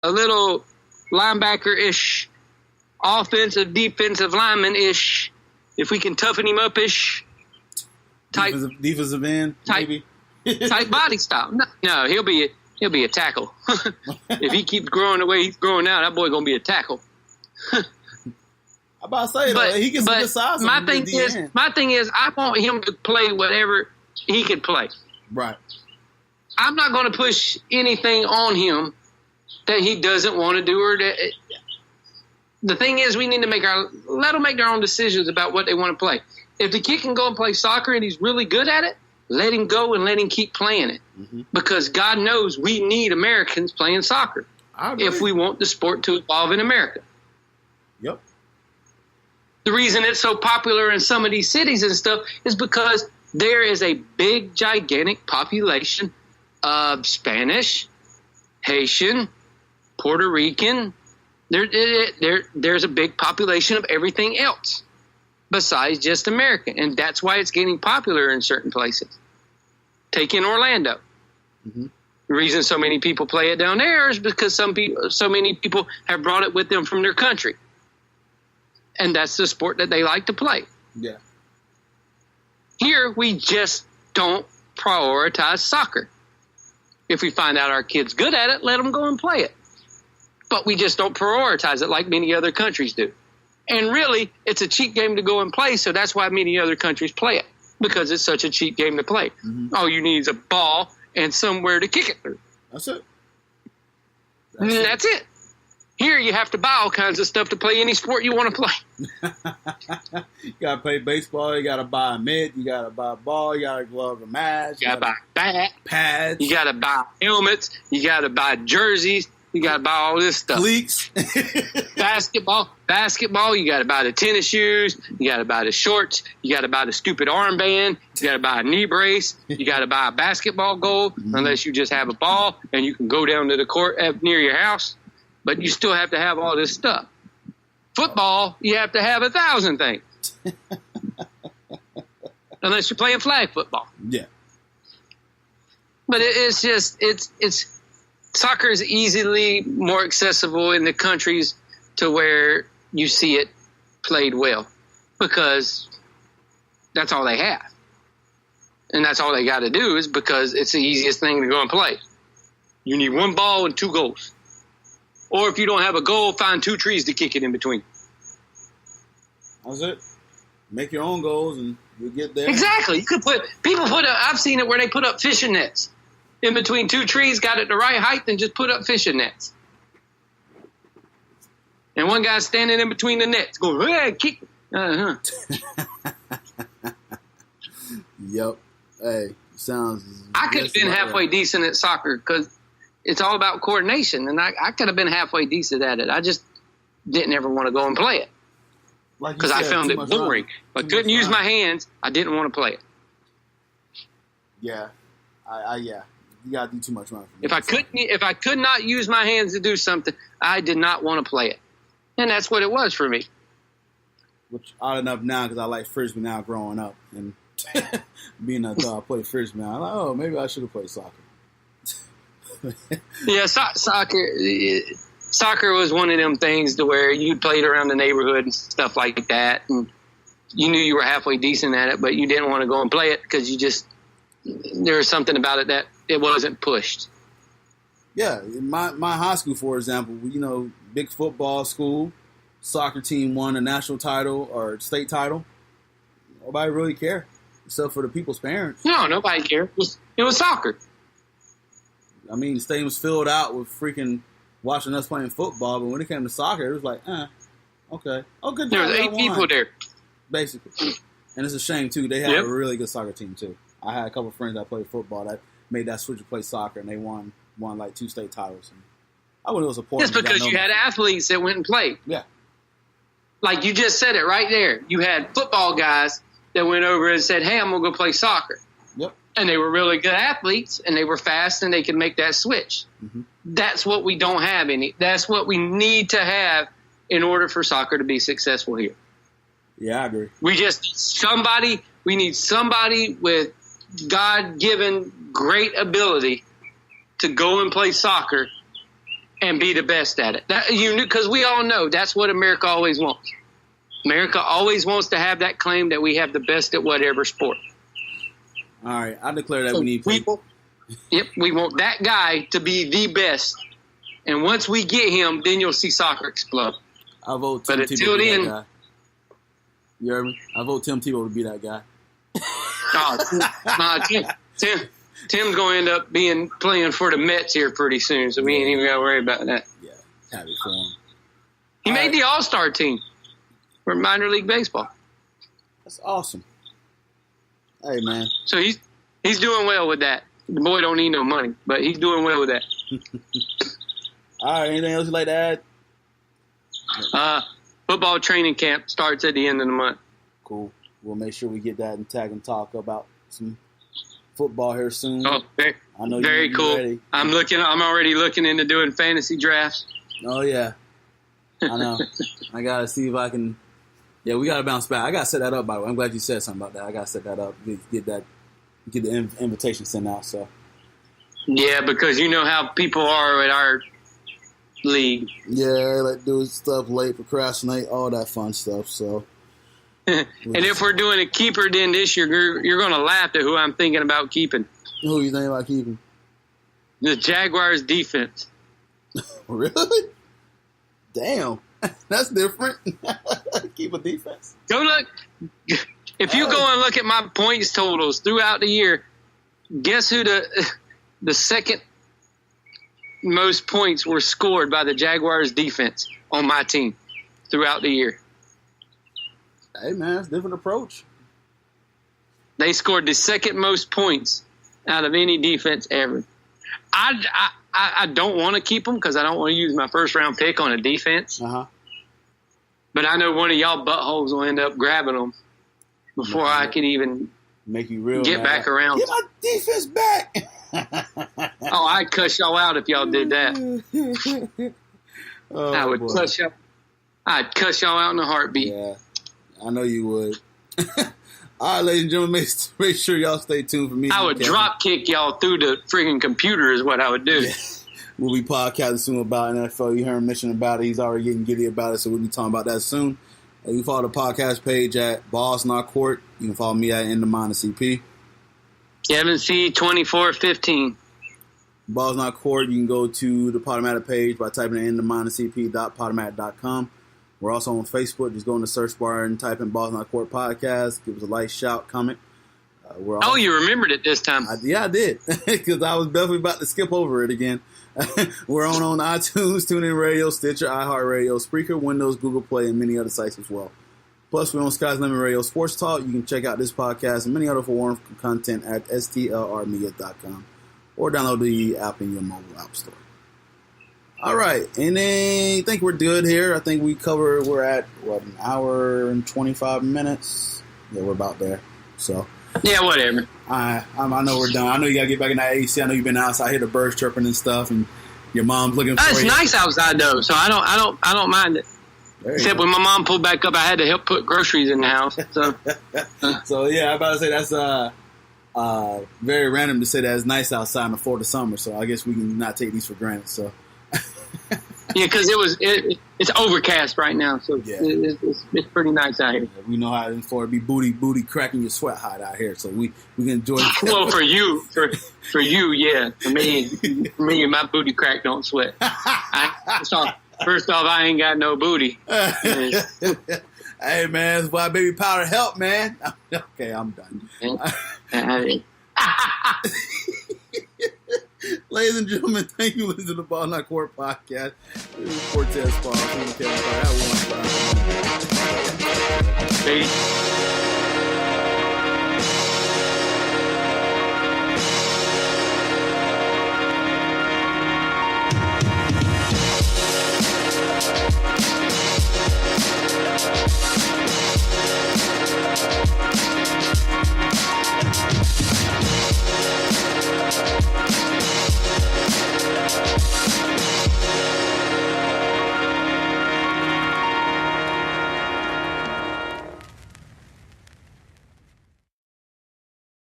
a little linebacker-ish, offensive, defensive lineman-ish, if we can toughen him up-ish, type defensive end, maybe type body style. No, he'll be a tackle. If he keeps growing the way he's growing now, that boy gonna be a tackle. I'm about to say though, he gets a good size. My thing is, I want him to play whatever he can play. Right. I'm not going to push anything on him that he doesn't want to do, or that. The thing is, we need to let them make their own decisions about what they want to play. If the kid can go and play soccer and he's really good at it, let him go and let him keep playing it. Mm-hmm. Because God knows we need Americans playing soccer if we want the sport to evolve in America. Yep. The reason it's so popular in some of these cities and stuff is because there is a big, gigantic population of Spanish, Haitian, Puerto Rican. There's a big population of everything else besides just American. And that's why it's getting popular in certain places. Take in Orlando. Mm-hmm. The reason so many people play it down there is because so many people have brought it with them from their country. And that's the sport that they like to play. Yeah. Here, we just don't prioritize soccer. If we find out our kid's good at it, let them go and play it. But we just don't prioritize it like many other countries do. And really, it's a cheap game to go and play, so that's why many other countries play it, because it's such a cheap game to play. Mm-hmm. All you need is a ball and somewhere to kick it through. That's it. That's it. Here, you have to buy all kinds of stuff to play any sport you want to play. You got to play baseball. You got to buy a mitt. You got to buy a ball. You got to glove a match. You got to buy bat. Pads. You got to buy helmets. You got to buy jerseys. You got to buy all this stuff. Cleats. Basketball. You got to buy the tennis shoes. You got to buy the shorts. You got to buy the stupid armband. You got to buy a knee brace. You got to buy a basketball goal, unless you just have a ball and you can go down to the court near your house. But you still have to have all this stuff. Football, you have to have 1,000 things. Unless you're playing flag football. Yeah. But it's soccer is easily more accessible in the countries to where you see it played well, because that's all they have. And that's all they got to do, is because it's the easiest thing to go and play. You need one ball and 2 goals. Or if you don't have a goal, find 2 trees to kick it in between. That's it. Make your own goals and you'll get there. Exactly. You could I've seen it where they put up fishing nets in between 2 trees, got it the right height, and just put up fishing nets. And one guy's standing in between the nets going, hey, kick. Uh-huh. Yep. Hey, sounds... I could have been halfway decent at soccer because it's all about coordination, and I could have been halfway decent at it. I just didn't ever want to go and play it because I found it boring. If I couldn't use my hands, I didn't want to play it. Yeah, yeah, you gotta do too much running. If I could not use my hands to do something, I did not want to play it, and that's what it was for me. Which odd enough now, because I like frisbee now, growing up and being an adult, I play frisbee now. I'm like, oh, maybe I should have played soccer. Yeah, soccer was one of them things to where you played around the neighborhood and stuff like that, and you knew you were halfway decent at it, but you didn't want to go and play it because there was something about it that it wasn't pushed. Yeah, my high school, for example, big football school, soccer team won a national title or state title. Nobody really cared, except for the people's parents. No, nobody cared. It was soccer. I mean, the stadium was filled out with freaking watching us playing football, but when it came to soccer, it was like, okay. Oh, good job. There was 8 people there. Basically. And it's a shame, too. They had a really good soccer team, too. I had a couple of friends that played football that made that switch to play soccer, and they won like 2 state titles. And I wouldn't it was important. Just because you had athletes that went and played. Yeah. Like you just said it right there. You had football guys that went over and said, hey, I'm going to go play soccer. Yep. And they were really good athletes, and they were fast, and they could make that switch. Mm-hmm. That's what we don't have any. That's what we need to have in order for soccer to be successful here. Yeah, I agree. We need somebody with God-given great ability to go and play soccer and be the best at it. Because we all know that's what America always wants. America always wants to have that claim that we have the best at whatever sport. All right, I declare that we need people. Yep, we want that guy to be the best. And once we get him, then you'll see soccer explode. I vote Tim Tebow to be that guy. You heard me? I vote Tim Tebow to be that guy. Tim's going to end up playing for the Mets here pretty soon, so we ain't even got to worry about that. Yeah, happy for him. He made the All-Star team for minor league baseball. That's awesome. Hey, man. So he's doing well with that. The boy don't need no money, but he's doing well with that. All right, anything else you'd like to add? Football training camp starts at the end of the month. Cool. We'll make sure we get that and tag and talk about some football here soon. Oh, I know very cool. Ready. I'm already looking into doing fantasy drafts. Oh yeah, I know. I gotta see if I can. Yeah, we gotta bounce back. I gotta set that up. By the way, I'm glad you said something about that. I gotta set that up. Get the invitation sent out. So. Yeah, because you know how people are at our league. Yeah, they like do stuff late, procrastinate, all that fun stuff. So. And if we're doing a keeper, then this year you're going to laugh at who I'm thinking about keeping. Who you think about keeping? The Jaguars defense. Really? Damn, that's different. Keep a defense. Go look. If you go and look at my points totals throughout the year, guess who the second most points were scored by the Jaguars defense on my team throughout the year? Hey, man, it's a different approach. They scored the second most points out of any defense ever. I don't want to keep them because I don't want to use my first-round pick on a defense. Uh-huh. But I know one of y'all buttholes will end up grabbing them before I can even make you real get back around. Get my defense back. Oh, I'd cuss y'all out if y'all did that. I would cuss y'all. I'd cuss y'all out in a heartbeat. Yeah. I know you would. All right, ladies and gentlemen, make sure y'all stay tuned for me. I would drop kick y'all through the friggin' computer is what I would do. Yeah. We'll be podcasting soon about NFL. You heard him mention about it. He's already getting giddy about it, so we'll be talking about that soon. You can follow the podcast page at Balls Not Court. You can follow me at CP. Kevin C. 2415. Balls Not Court. You can go to the Podomatic page by typing in CP.podomatic.com. We're also on Facebook. Just go in the search bar and type in Balls Not Court Podcast. Give us a like, shout, comment. You remembered it this time. I did. Because I was definitely about to skip over it again. We're on iTunes, TuneIn Radio, Stitcher, iHeartRadio, Spreaker, Windows, Google Play, and many other sites as well. Plus, we're on Sky's Lemon Radio Sports Talk. You can check out this podcast and many other foreign content at stlrmedia.com or download the app in your mobile app store. All right, and I think we're good here. I think we're at, an hour and 25 minutes? Yeah, we're about there. So yeah, whatever. I know we're done. I know you got to get back in that AC. I know you've been outside. I hear the birds chirping and stuff, and your mom's looking for you. It's nice outside, though, so I don't mind it. Except when my mom pulled back up, I had to help put groceries in the house. So, so yeah, I'm about to say that's very random to say that it's nice outside in the Florida summer, so I guess we can not take these for granted. So. Yeah, because it's overcast right now, so yeah. It's pretty nice out here. Yeah, we know how in Florida be booty cracking your sweat hot out here, so we can enjoy it. Well, for you, yeah. For me, my booty crack don't sweat. First off, I ain't got no booty. Hey man, that's why baby powder help, man. Okay, I'm done. Ladies and gentlemen, thank you for listening to the Ball Not Court Podcast. This is Cortez and Kevin Podcast. Peace.